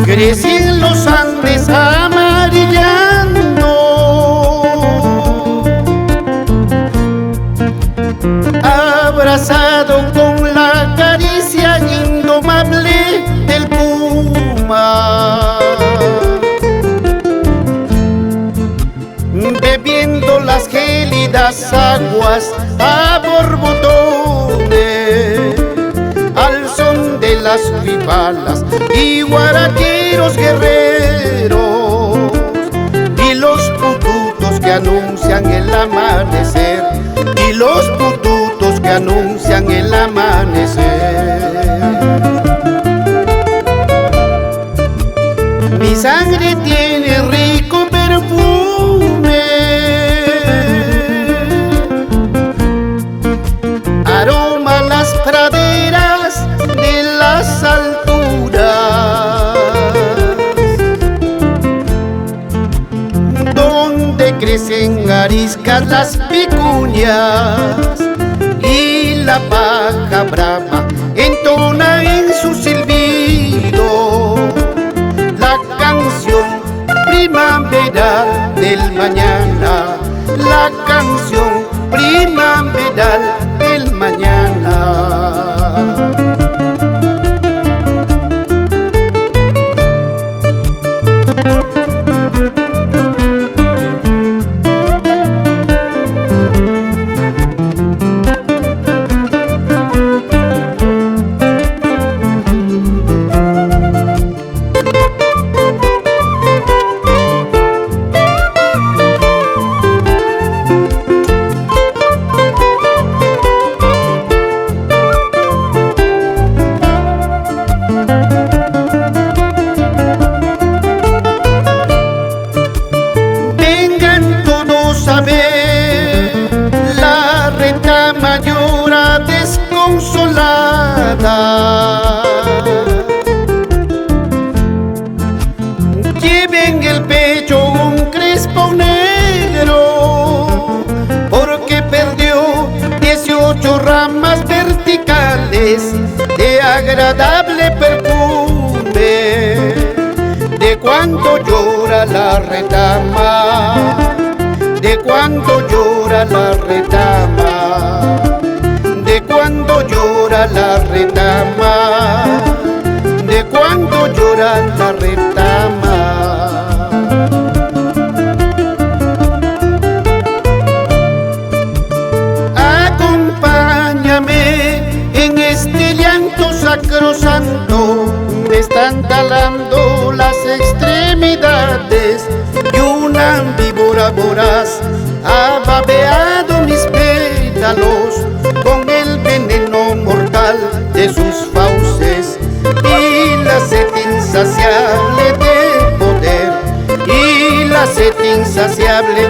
Crecí en los Andes amarillando, abrazado con la caricia indomable del puma, bebiendo las gélidas aguas a borbotones, al son de las ribalas y guaracheros guerreros, y los pututos que anuncian el amanecer, y los pututos que anuncian el amanecer. Mi sangre tiene rico perfume, aroma a las praderas de las alturas, donde crecen ariscas las vicuñas, y la paja brava entona en su silbido la canción primaveral del mañana, la canción primaveral del mañana. La retama llora desconsolada, lleva en el pecho un crespo negro, porque perdió 18 ramas verticales de agradable perfume. De cuando llora la retama, de cuando llora la retama, de cuando llora la retama, de cuando llora la retama. Acompáñame en este llanto sacrosanto, me están talando las extremidades y una víbora voraz ha babeado mis pétalos con el veneno mortal de sus fauces, y la sed insaciable de poder, y la sed insaciable